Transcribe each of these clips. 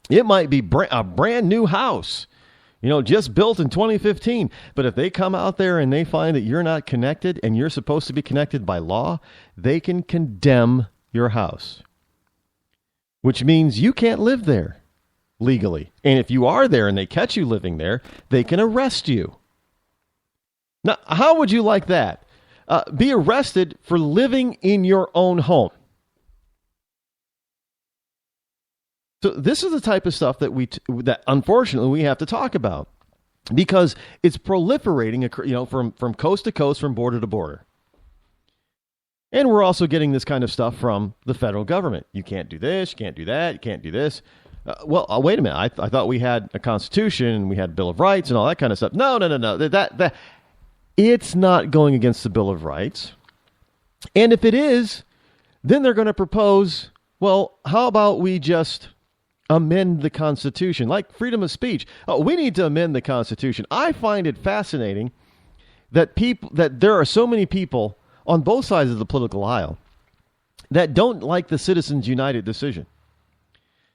It might be a brand new house, just built in 2015. But if they come out there and they find that you're not connected and you're supposed to be connected by law, they can condemn your house, which means you can't live there legally. And if you are there and they catch you living there, they can arrest you. Now, how would you like that? Be arrested for living in your own home. So this is the type of stuff that unfortunately we have to talk about because it's proliferating, from coast to coast, from border to border. And we're also getting this kind of stuff from the federal government. You can't do this, you can't do that, you can't do this. Wait a minute. I thought we had a constitution and we had a Bill of Rights and all that kind of stuff. No. That it's not going against the Bill of Rights. And if it is, then they're going to propose, well, how about we just amend the Constitution, like freedom of speech. Oh, we need to amend the Constitution. I find it fascinating that there are so many people on both sides of the political aisle that don't like the Citizens United decision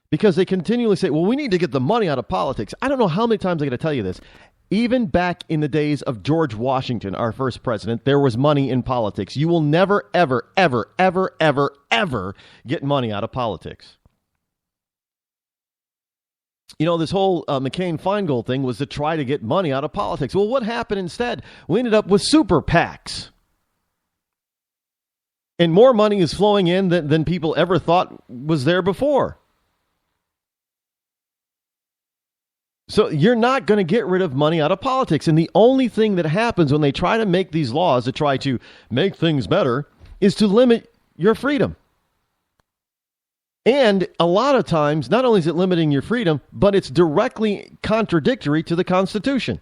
because they continually say, well, we need to get the money out of politics. I don't know how many times I got to tell you this. Even back in the days of George Washington, our first president, there was money in politics. You will never, ever, ever, ever, ever, ever get money out of politics. This whole McCain-Feingold thing was to try to get money out of politics. Well, what happened instead? We ended up with super PACs. And more money is flowing in than people ever thought was there before. So you're not going to get rid of money out of politics. And the only thing that happens when they try to make these laws to try to make things better is to limit your freedom. And a lot of times, not only is it limiting your freedom, but it's directly contradictory to the Constitution.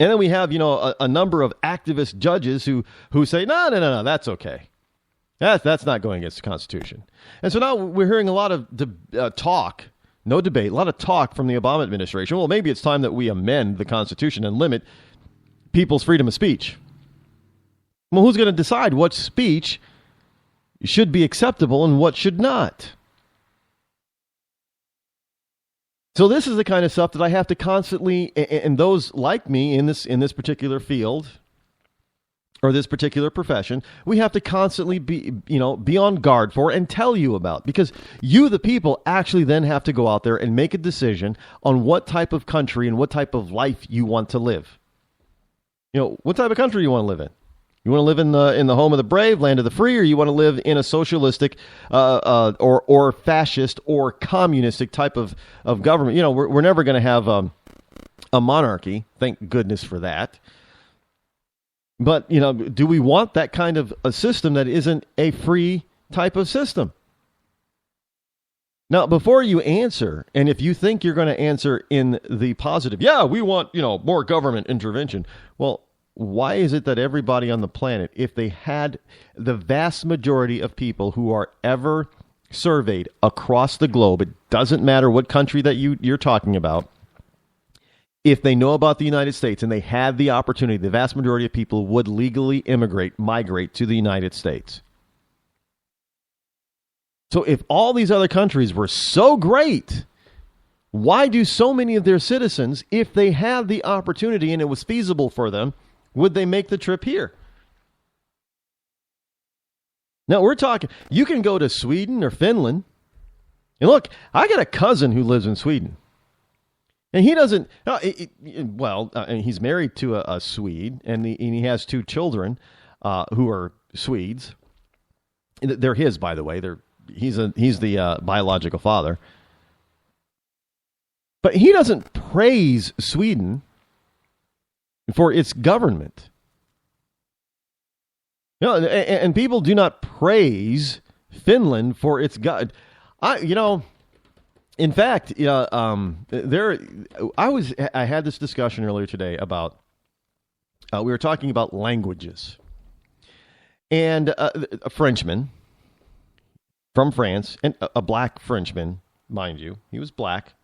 And then we have, a number of activist judges who say, no, that's okay. That's not going against the Constitution. And so now we're hearing a lot of talk, no debate, a lot of talk from the Obama administration. Well, maybe it's time that we amend the Constitution and limit people's freedom of speech. Well, who's going to decide what speech should be acceptable and what should not? So this is the kind of stuff that I have to constantly, and those like me in this particular field or this particular profession, we have to constantly be on guard for and tell you about, because you, the people, actually then have to go out there and make a decision on what type of country and what type of life you want to live. What type of country you want to live in. You want to live in the home of the brave, land of the free, or you want to live in a socialistic or fascist or communistic type of government? We're never going to have a monarchy. Thank goodness for that. But, do we want that kind of a system that isn't a free type of system? Now, before you answer, and if you think you're going to answer in the positive, yeah, we want, more government intervention. Well, why is it that everybody on the planet, if they had the vast majority of people who are ever surveyed across the globe, it doesn't matter what country that you're talking about, if they know about the United States and they had the opportunity, the vast majority of people would legally migrate to the United States. So if all these other countries were so great, why do so many of their citizens, if they had the opportunity and it was feasible for them, would they make the trip here? Now, we're talking, you can go to Sweden or Finland. And look, I got a cousin who lives in Sweden. And he doesn't, he's married to a Swede, and he has 2 children who are Swedes. They're his, by the way. He's the biological father. But he doesn't praise Sweden for its government. And people do not praise Finland for its God. In fact, I had this discussion earlier today about we were talking about languages, and a Frenchman from France, and a black Frenchman, mind you, he was black,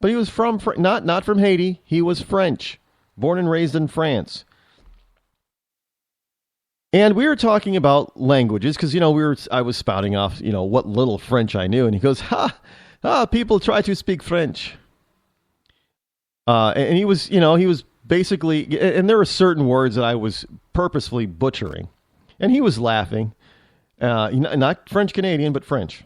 but he was from not from Haiti. He was French. Born and raised in France. And we were talking about languages because, I was spouting off, what little French I knew. And he goes, People try to speak French. And he was basically, and there were certain words that I was purposefully butchering. And he was laughing. Not French Canadian, but French.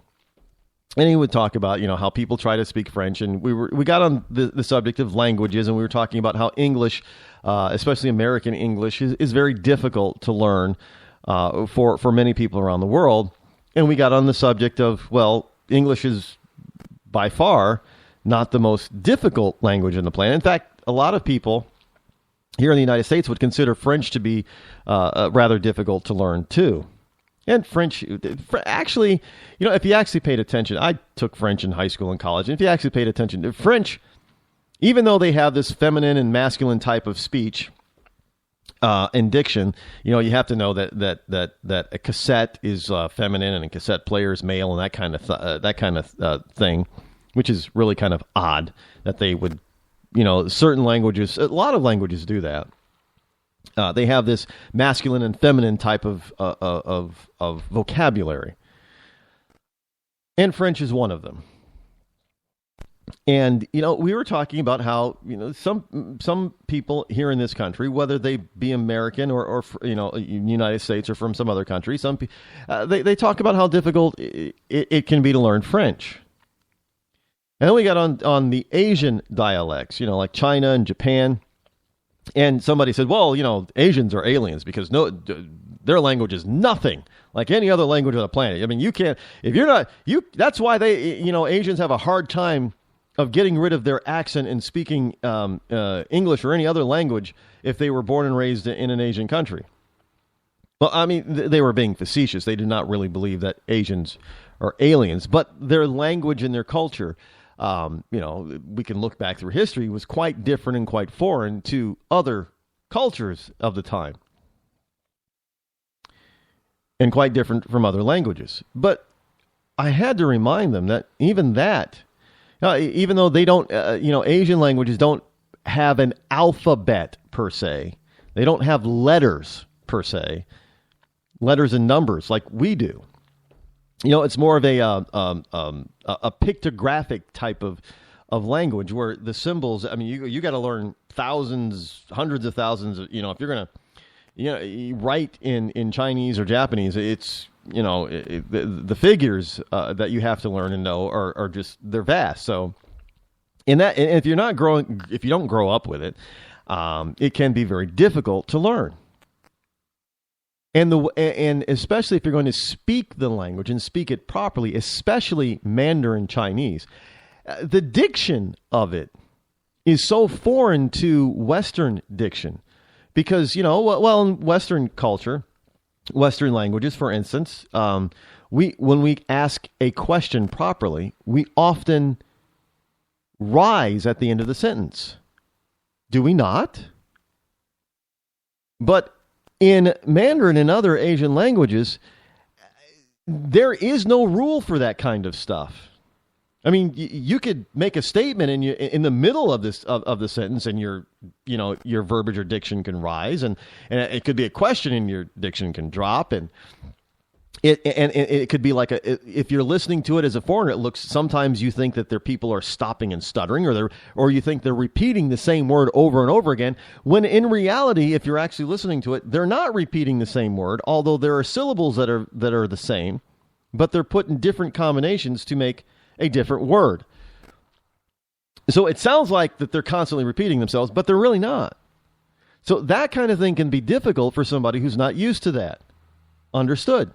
And he would talk about, how people try to speak French. And we got on the subject of languages, and we were talking about how English, especially American English, is very difficult to learn for many people around the world. And we got on the subject of, well, English is by far not the most difficult language on the planet. In fact, a lot of people here in the United States would consider French to be rather difficult to learn, too. And French, actually, if you actually paid attention, I took French in high school and college. And if you actually paid attention to French, even though they have this feminine and masculine type of speech and diction, you have to know that a cassette is feminine and a cassette player is male and that kind of thing, which is really kind of odd that they would, certain languages, a lot of languages do that. They have this masculine and feminine type of vocabulary. And French is one of them. And, we were talking about how, some people here in this country, whether they be American or United States or from some other country, they talk about how difficult it can be to learn French. And then we got on the Asian dialects, like China and Japan. And somebody said, well, Asians are aliens because their language is nothing like any other language on the planet. I mean, you can't, if you're not, that's why Asians have a hard time of getting rid of their accent and speaking English or any other language if they were born and raised in an Asian country. Well, I mean, they were being facetious. They did not really believe that Asians are aliens, but their language and their culture, we can look back through history, was quite different and quite foreign to other cultures of the time. And quite different from other languages. But I had to remind them that even though they don't, Asian languages don't have an alphabet per se. They don't have letters per se, letters and numbers like we do. It's more of a pictographic type of language where the symbols, I mean, you got to learn thousands, hundreds of thousands of, if you're going to, write in Chinese or Japanese, it's, the figures that you have to learn and know are just, they're vast. So if you don't grow up with it, it can be very difficult to learn. And especially if you're going to speak the language and speak it properly, especially Mandarin Chinese, the diction of it is so foreign to Western diction because, in Western culture, Western languages, for instance, when we ask a question properly, we often rise at the end of the sentence. Do we not? But in Mandarin and other Asian languages, there is no rule for that kind of stuff. I mean, you could make a statement in the middle of the sentence, and your verbiage or diction can rise, and it could be a question, and your diction can drop, and it could be like if you're listening to it as a foreigner, sometimes you think that their people are stopping and stuttering, or you think they're repeating the same word over and over again, when in reality, if you're actually listening to it, they're not repeating the same word, although there are syllables that are the same, but they're put in different combinations to make a different word. So it sounds like that they're constantly repeating themselves, but they're really not. So that kind of thing can be difficult for somebody who's not used to that. Understood.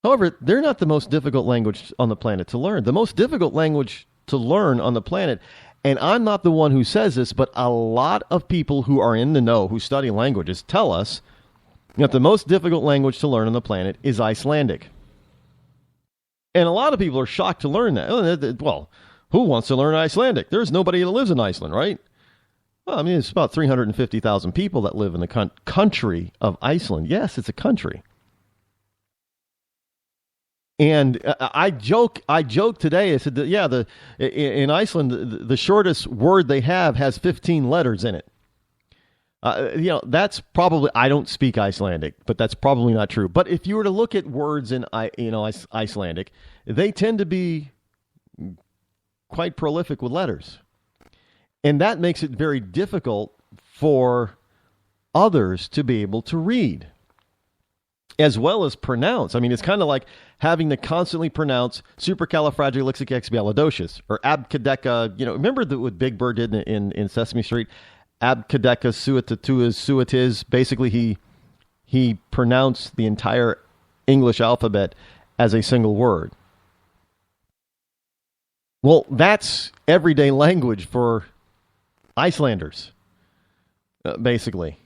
However, they're not the most difficult language on the planet to learn. The most difficult language to learn on the planet, and I'm not the one who says this, but a lot of people who are in the know, who study languages, tell us that the most difficult language to learn on the planet is Icelandic. And a lot of people are shocked to learn that. Well, who wants to learn Icelandic? There's nobody that lives in Iceland, right? Well, I mean, it's about 350,000 people that live in the country of Iceland. Yes, it's a country. And I joke today. I said, in Iceland, the shortest word they have has 15 letters in it. That's probably, I don't speak Icelandic, but that's probably not true. But if you were to look at words in Icelandic, they tend to be quite prolific with letters. And that makes it very difficult for others to be able to read, as well as pronounce. I mean, it's kind of like having to constantly pronounce supercalifragilisticexpialidocious or abcadeca. Remember what Big Bird did in Sesame Street? Abcadeca suatiz. Basically, he pronounced the entire English alphabet as a single word. Well, that's everyday language for Icelanders, basically.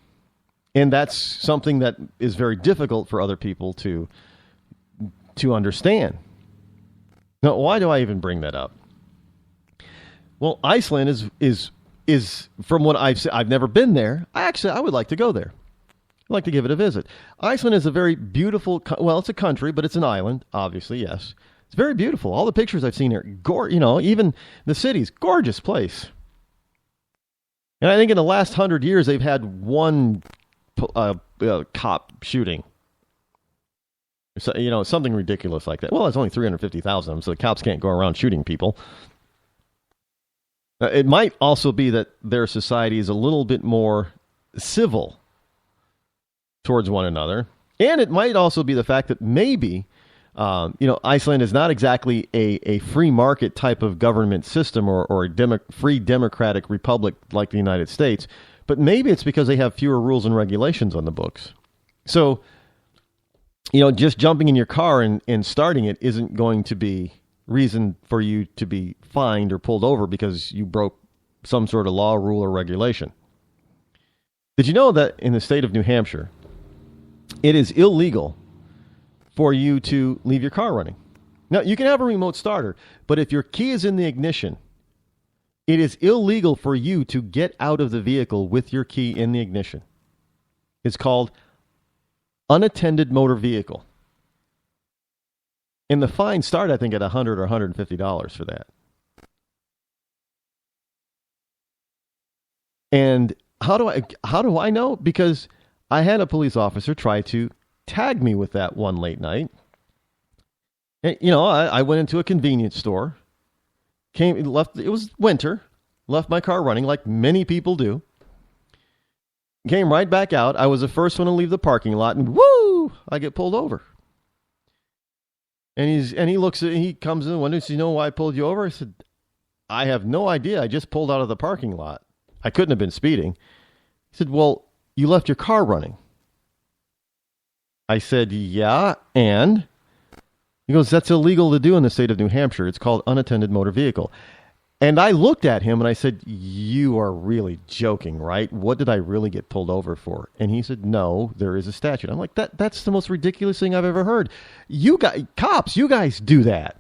And that's something that is very difficult for other people to understand. Now, why do I even bring that up? Well, Iceland is from what I've never been there. I would like to go there. I'd like to give it a visit. Iceland is a very beautiful, it's a country, but it's an island, obviously, yes. It's very beautiful. All the pictures I've seen here, even the cities, gorgeous place. And I think in the last 100 years, they've had one cop shooting. So, something ridiculous like that. Well, it's only 350,000 of them, so the cops can't go around shooting people. It might also be that their society is a little bit more civil towards one another. And it might also be the fact that maybe, Iceland is not exactly a free market type of government system or a free democratic republic like the United States. But maybe it's because they have fewer rules and regulations on the books. So, just jumping in your car and starting it isn't going to be reason for you to be fined or pulled over because you broke some sort of law, rule, or regulation. Did you know that in the state of New Hampshire, it is illegal for you to leave your car running? Now, you can have a remote starter, but if your key is in the ignition, it is illegal for you to get out of the vehicle with your key in the ignition. It's called unattended motor vehicle. And the fines start, I think, at $100 or $150 for that. And how do I know? Because I had a police officer try to tag me with that one late night. And, I went into a convenience store, left. It was winter, left my car running like many people do. Came right back out. I was the first one to leave the parking lot, and woo, I get pulled over. And he comes in the window and says, "You know why I pulled you over?" I said, "I have no idea. I just pulled out of the parking lot. I couldn't have been speeding." He said, "Well, you left your car running." I said, "Yeah, and?" He goes, "That's illegal to do in the state of New Hampshire. It's called unattended motor vehicle." And I looked at him and I said, "You are really joking, right? What did I really get pulled over for?" And he said, "No, there is a statute." I'm like, that's the most ridiculous thing I've ever heard. You guys, cops, you guys do that.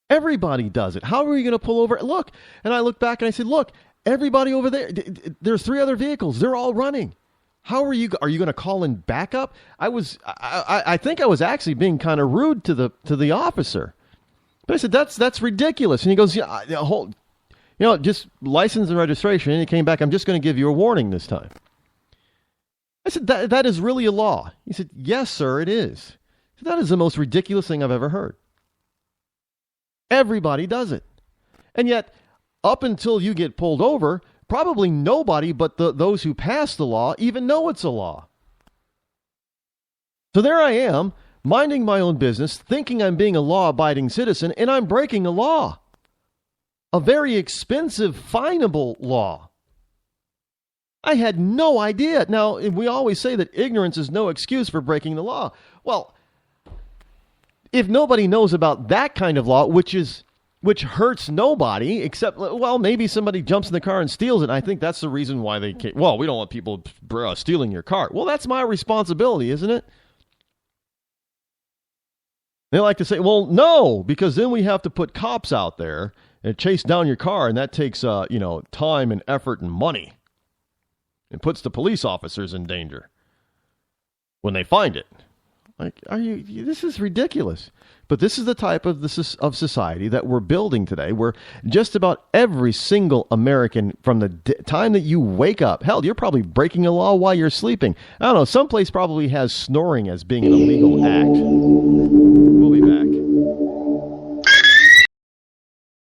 Everybody does it. How are you going to pull over? Look. And I looked back and I said, "Look, everybody over there, there's 3 other vehicles. They're all running. How are you going to call in backup?" I think I was actually being kind of rude to the officer. But I said, that's ridiculous. And he goes, "Yeah, just license and registration." And he came back, "I'm just going to give you a warning this time." I said, that is really a law. He said, "Yes, sir, it is." I said, "That is the most ridiculous thing I've ever heard." Everybody does it. And yet, up until you get pulled over, probably nobody but those who pass the law even know it's a law. So there I am, minding my own business, thinking I'm being a law-abiding citizen, and I'm breaking a law. A very expensive, finable law. I had no idea. Now, we always say that ignorance is no excuse for breaking the law. Well, if nobody knows about that kind of law, which hurts nobody, except, well, maybe somebody jumps in the car and steals it. I think that's the reason why they can't. Well, we don't want people stealing your car. Well, that's my responsibility, isn't it? They like to say, well, no, because then we have to put cops out there and chase down your car, and that takes, time and effort and money. It puts the police officers in danger when they find it. Like, this is ridiculous. But this is the type of society that we're building today, where just about every single American, from the time that you wake up, hell, you're probably breaking a law while you're sleeping. I don't know, someplace probably has snoring as being an illegal act.